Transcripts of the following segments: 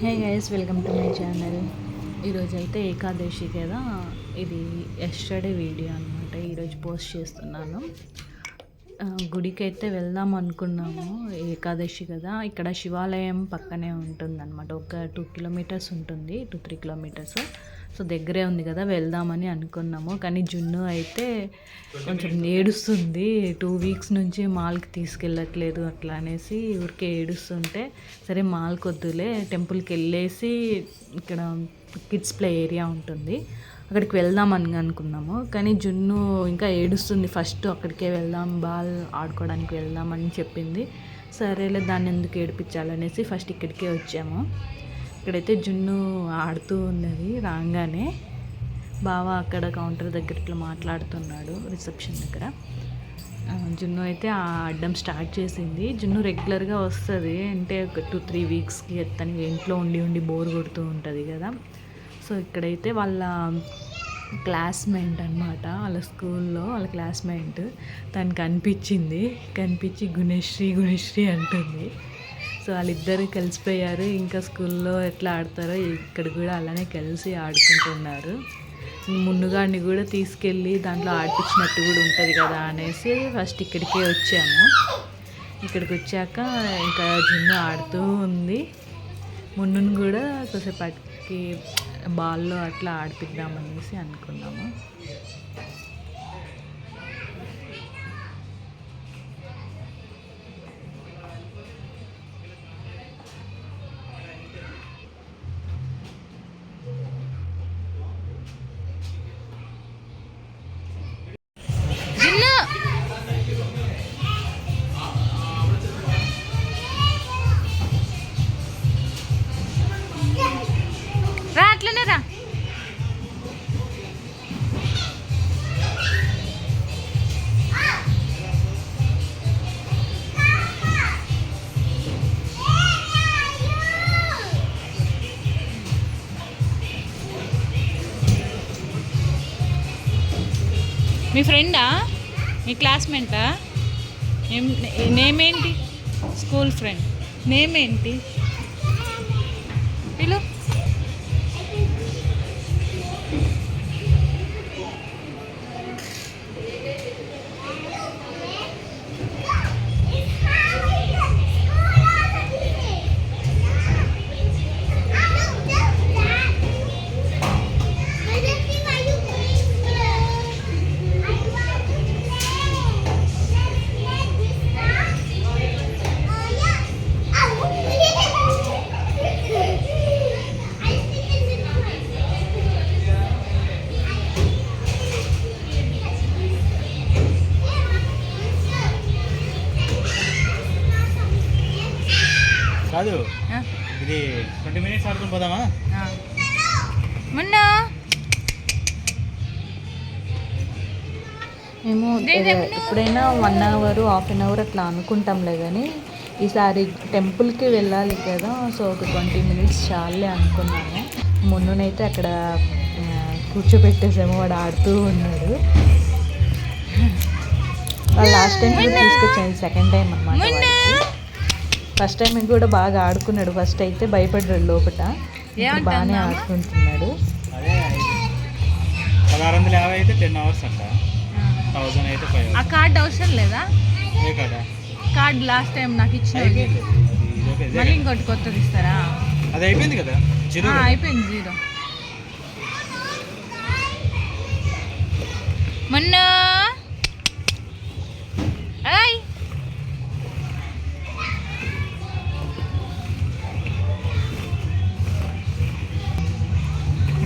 Hey guys, welcome to my channel. ఈరోజు అయితే ఏకాదశి కదా, ఇది ఎస్టర్డే వీడియో అనమాట. ఈరోజు పోస్ట్ చేస్తున్నాను. గుడికి అయితే వెళ్దాం అనుకున్నాము. ఏకాదశి కదా, ఇక్కడ శివాలయం పక్కనే ఉంటుందన్నమాట. ఒక 2 కిలోమీటర్స్ ఉంటుంది, 2-3 కిలోమీటర్స్. సో దగ్గరే ఉంది కదా, వెళ్దామని అనుకున్నాము. కానీ జున్ను అయితే కొంచెం ఏడుస్తుంది. 2 వీక్స్ నుంచి మాల్కి తీసుకెళ్ళట్లేదు అట్లా అనేసి ఊరికే ఏడుస్తుంటే, సరే మాల్కి వద్దులే, టెంపుల్కి వెళ్ళేసి ఇక్కడ కిడ్స్ ప్లే ఏరియా ఉంటుంది, అక్కడికి వెళ్దామని అనుకున్నాము. కానీ జున్ను ఇంకా ఏడుస్తుంది. ఫస్ట్ అక్కడికే వెళ్దాం, బాల్ ఆడుకోవడానికి వెళ్దామని చెప్పింది. సరేలే, దాన్ని ఎందుకు ఏడిపించాలనేసి ఫస్ట్ ఇక్కడికే వచ్చాము. ఇక్కడైతే జున్ను ఆడుతూ ఉన్నది. రాగానే బావ అక్కడ కౌంటర్ దగ్గర ఇట్లా మాట్లాడుతున్నాడు, రిసెప్షన్ దగ్గర. జున్ను అయితే ఆడడం స్టార్ట్ చేసింది. జున్ను రెగ్యులర్గా వస్తుంది, అంటే ఒక 2-3 వీక్స్కి తనకి ఇంట్లో ఉండి ఉండి బోర్ కొడుతూ ఉంటుంది కదా. సో ఇక్కడైతే వాళ్ళ క్లాస్మేట్ అనమాట, వాళ్ళ స్కూల్లో వాళ్ళ క్లాస్మేట్ తనకి కనిపించి గుణశ్రీ అంటుంది. సో వాళ్ళిద్దరు కలిసిపోయారు. ఇంకా స్కూల్లో ఎట్లా ఆడతారో ఇక్కడ కూడా అలానే కలిసి ఆడుకుంటున్నారు. మున్నుగాడిని కూడా తీసుకెళ్ళి దాంట్లో ఆడిపించినట్టు కూడా ఉంటుంది కదా అనేసి ఫస్ట్ ఇక్కడికే వచ్చాము. ఇక్కడికి వచ్చాక ఇంకా జున్ను ఆడుతూ ఉంది. మున్నును కూడా కొద్దిసేపటికి బాల్లో అట్లా ఆడిపిద్దామనేసి అనుకున్నాము. రా, అట్లనే రా. మీ ఫ్రెండా, మీ క్లాస్మేటా? నేమ్ ఏంటి? స్కూల్ ఫ్రెండ్ నేమ్ ఏంటి? పిలు. కాదు, ఇది 20 మినిట్స్ ఆడుకుని పోదామా? మొన్న మేము ఎప్పుడైనా 1 అవర్ 1/2 అవర్ అట్లా అనుకుంటాంలే, కానీ ఈసారి టెంపుల్కి వెళ్ళాలి కదా, సో ఒక 20 మినిట్స్ చాలే అనుకున్నాము. మొన్ననైతే అక్కడ కూర్చోబెట్టేసాము, వాడు ఆడుతూ ఉన్నాడు. లాస్ట్ టైం కూడా తీసుకొచ్చాను, సెకండ్ టైం అన్నమాట. ఫస్ట్ టైం కూడా బాగా ఆడుకున్నాడు. ఫస్ట్ అయితే భయపడ్డాడు లోపల, బాగానే ఆడుకుంటున్నాడు. 1650 అయితే 10 అవర్స్ అంట, 1000 అయితే 5 అవర్స్. ఆ కార్డ్ అవసరం లేదా? ఏ కార్డా? కార్డ్ లాస్ట్ టైం నాకు ఇచ్చిన, మళ్ళీ ఇంకోటి కొత్తది ఇస్తారా? అది అయిపోయింది కదా, జీరో అయిపోయింది, 0. మొన్న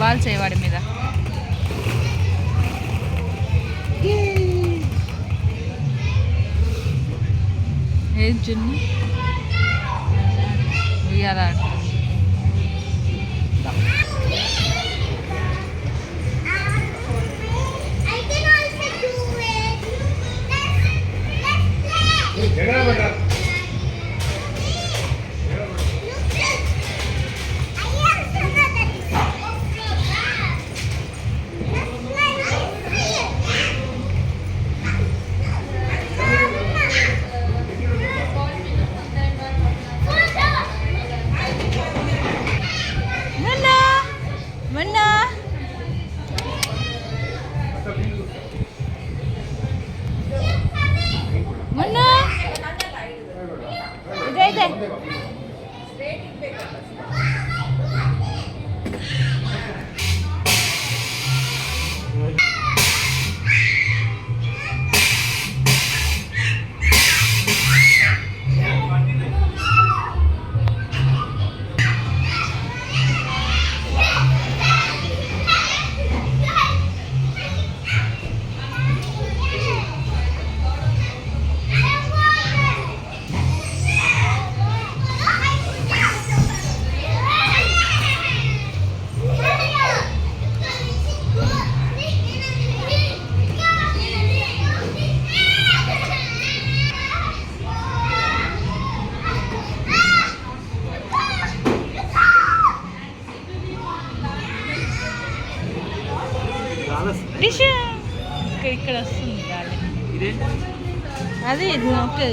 బాల్ చేయవాడి మీద. ఏ జున్ను ఉయ్యాల డిష్ ఇక్కడ వస్తుంది గాలి. అదే ఇది ఓకే.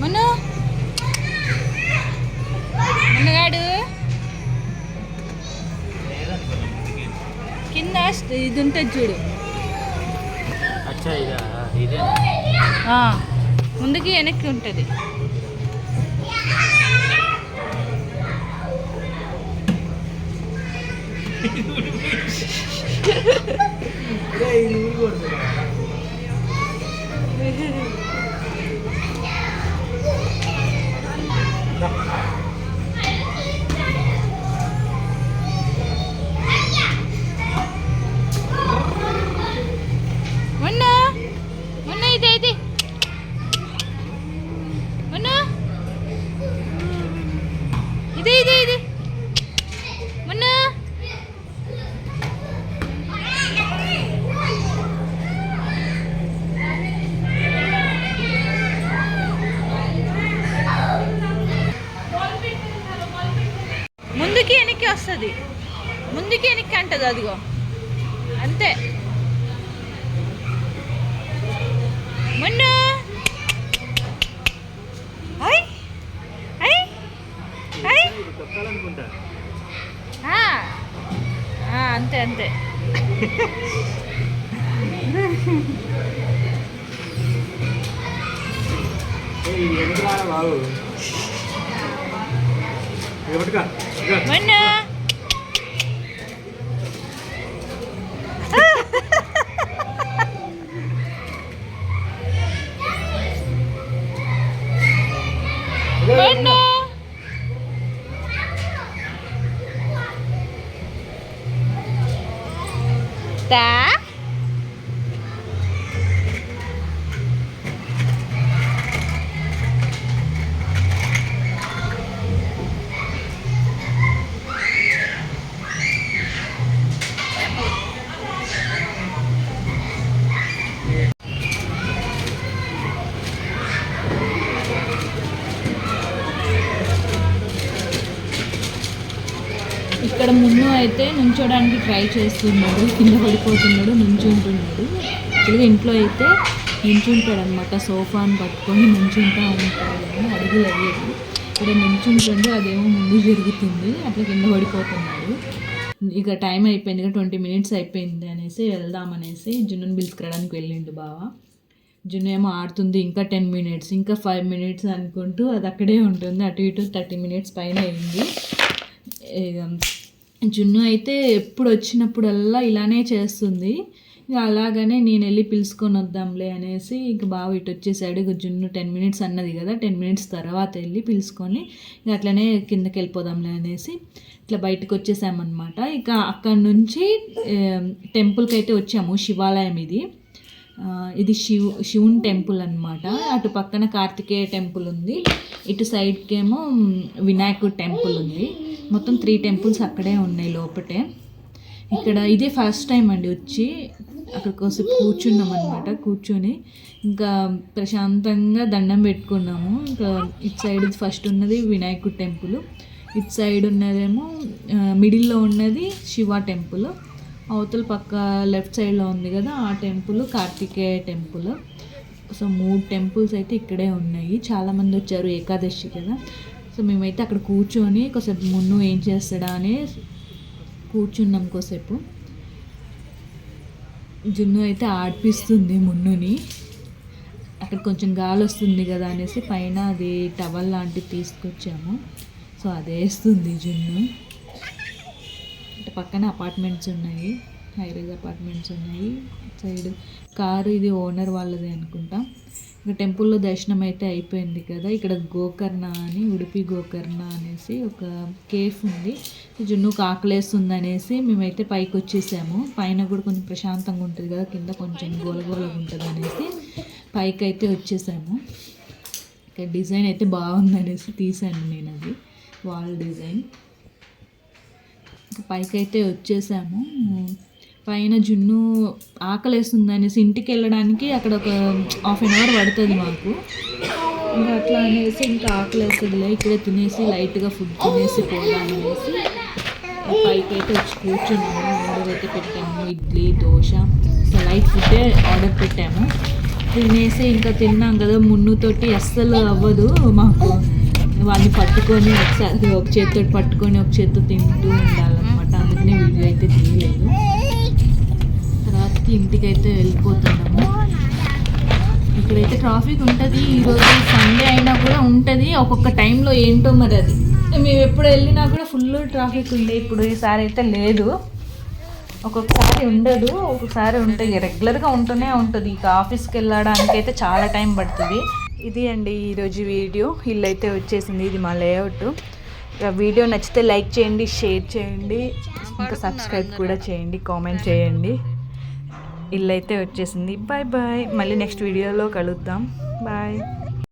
మను మన్నగాడు కింద ఇది ఉంటుంది చూడు. ముందుకి వెనక్కి ఉంటుంది. ఇది మొన్న ముందుకి వెనక్కి వస్తుంది. ముందుకి వెనక్కి అంటది. అదిగో అంతే. మొన్న అంతే అంతే. మొన్న దా ఇక్కడ ముందు అయితే నుంచోడానికి ట్రై చేస్తున్నాడు, కింద పడిపోతున్నాడు, నుంచుంటున్నాడు. యాక్చువల్గా ఇంట్లో అయితే నుంచుంటాడు అనమాట. సోఫాని పట్టుకొని నుంచుంటా ఉంటాడు అని అడుగులు అయ్యేది. ఇక్కడ నుంచుంటుండే అదేమో ముందు జరుగుతుంది, అట్లా కింద పడిపోతున్నాడు. ఇక టైం అయిపోయింది, ఇక 20 minutes అయిపోయింది అనేసి వెళ్దామనేసి జున్నుని పిలుచుకురావడానికి వెళ్ళిండు బావ. జున్ను ఏమో ఆడుతుంది. ఇంకా 10 minutes, ఇంకా 5 minutes అనుకుంటూ అది అక్కడే ఉంటుంది. అటు ఇటు 30 minutes పైన అయింది. జున్ను అయితే ఎప్పుడు వచ్చినప్పుడల్లా ఇలానే చేస్తుంది. ఇక అలాగనే నేను వెళ్ళి పిలుచుకొని వద్దాంలే అనేసి ఇక బావ ఇటు వచ్చేసాడు. ఇక జున్ను 10 minutes అన్నది కదా, 10 minutes తర్వాత వెళ్ళి పిలుచుకొని ఇక అట్లనే కిందకి వెళ్ళిపోదాంలే అనేసి ఇట్లా బయటకు వచ్చేసామన్నమాట. ఇక అక్కడ నుంచి టెంపుల్కి అయితే వచ్చాము. శివాలయం ఇది శివుని టెంపుల్ అనమాట. అటు పక్కన కార్తికేయ టెంపుల్ ఉంది, ఇటు సైడ్కేమో వినాయకుడు టెంపుల్ ఉంది. మొత్తం 3 temples అక్కడే ఉన్నాయి లోపటే. ఇక్కడ ఇదే ఫస్ట్ టైం అండి వచ్చి అక్కడ కోసం కూర్చున్నాం అనమాట. కూర్చొని ఇంకా ప్రశాంతంగా దండం పెట్టుకున్నాము. ఇంకా ఇటు సైడ్ ఫస్ట్ ఉన్నది వినాయకుడు టెంపుల్, ఇటు సైడ్ ఉన్నదేమో మిడిల్లో ఉన్నది శివ టెంపుల్, అవతల పక్క లెఫ్ట్ సైడ్లో ఉంది కదా ఆ temple Kartikeya temple. So 3 temples అయితే ఇక్కడే ఉన్నాయి. చాలామంది వచ్చారు, ఏకాదశి కదా. సో మేమైతే అక్కడ కూర్చొని కొద్దిసేపు మున్ను ఏం చేస్తాడా అని కూర్చున్నాం కొద్దిసేపు. జున్ను అయితే ఆడిపిస్తుంది మున్నుని. అక్కడ కొంచెం గాలి వస్తుంది కదా అనేసి పైన అది టవల్ లాంటిది తీసుకొచ్చాము. సో అది వేస్తుంది జున్ను. అంటే పక్కన అపార్ట్మెంట్స్ ఉన్నాయి, హైరేజ్ అపార్ట్మెంట్స్ ఉన్నాయి. సైడ్ కారు ఇది ఓనర్ వాళ్ళది అనుకుంటా. ఇంకా టెంపుల్లో దర్శనం అయితే అయిపోయింది కదా. ఇక్కడ గోకర్ణ అని, ఉడిపి గోకర్ణ అనేసి ఒక కేఫ్ ఉంది. జున్నుకు ఆకలేస్తుంది అనేసి మేమైతే పైకి వచ్చేసాము. పైన కూడా కొంచెం ప్రశాంతంగా ఉంటుంది కదా, కింద కొంచెం గోలగోలగా ఉంటుంది అనేసి పైకి అయితే వచ్చేసాము. ఇక్కడ డిజైన్ అయితే బాగుంది అనేసి తీసాను నేను, అది వాల్ డిజైన్. పైకి అయితే వచ్చేసాము. పైన జున్ను ఆకలేస్తుంది అనేసి ఇంటికి వెళ్ళడానికి అక్కడ ఒక 1/2 అవర్ పడుతుంది మాకు. ఇంకా అట్లా అనేసి ఇంకా ఆకలేస్తుందిలే, ఇక్కడే తినేసి లైట్గా ఫుడ్ తినేసి పోదాం అనేసి పైకి అయితే వచ్చి కూర్చున్నాము. ఆర్డర్ అయితే పెట్టాము, ఇడ్లీ దోశ, లైట్ ఫుడ్డే ఆర్డర్ పెట్టాము. తినేసి ఇంకా తిన్నాం కదా, మున్నుతోటి అస్సలు అవ్వదు మాకు. వాళ్ళని పట్టుకొని ఒకసారి ఒక చేతితో పట్టుకొని ఒక చేతితో తింటూ ఉండాలన్నమాట. అందుకనే వీడియో అయితే తీయలేదు. తర్వాతకి ఇంటికి అయితే వెళ్ళిపోతున్నాము. ఇక్కడైతే ట్రాఫిక్ ఉంటుంది. ఈరోజు సండే అయినా కూడా ఉంటుంది. ఒక్కొక్క టైంలో ఏంటో మరి అది. మేము ఎప్పుడు వెళ్ళినా కూడా ఫుల్ ట్రాఫిక్ ఉండే. ఇప్పుడు ఈసారి అయితే లేదు. ఒక్కొక్కసారి ఉండదు, ఒక్కొక్కసారి ఉంటుంది. రెగ్యులర్గా ఉంటూనే ఉంటుంది. ఇక ఆఫీస్కి వెళ్ళడానికి అయితే చాలా టైం పడుతుంది. ఇది అండి ఈరోజు వీడియో. ఇల్లు అయితే వచ్చేసింది. ఇది మా లేఅవుట్. వీడియో నచ్చితే లైక్ చేయండి, షేర్ చేయండి, ఇంకా సబ్స్క్రైబ్ కూడా చేయండి, కామెంట్ చేయండి. ఇల్లు అయితే వచ్చేసింది. Bye bye. మళ్ళీ నెక్స్ట్ వీడియోలో కలుద్దాం. బాయ్.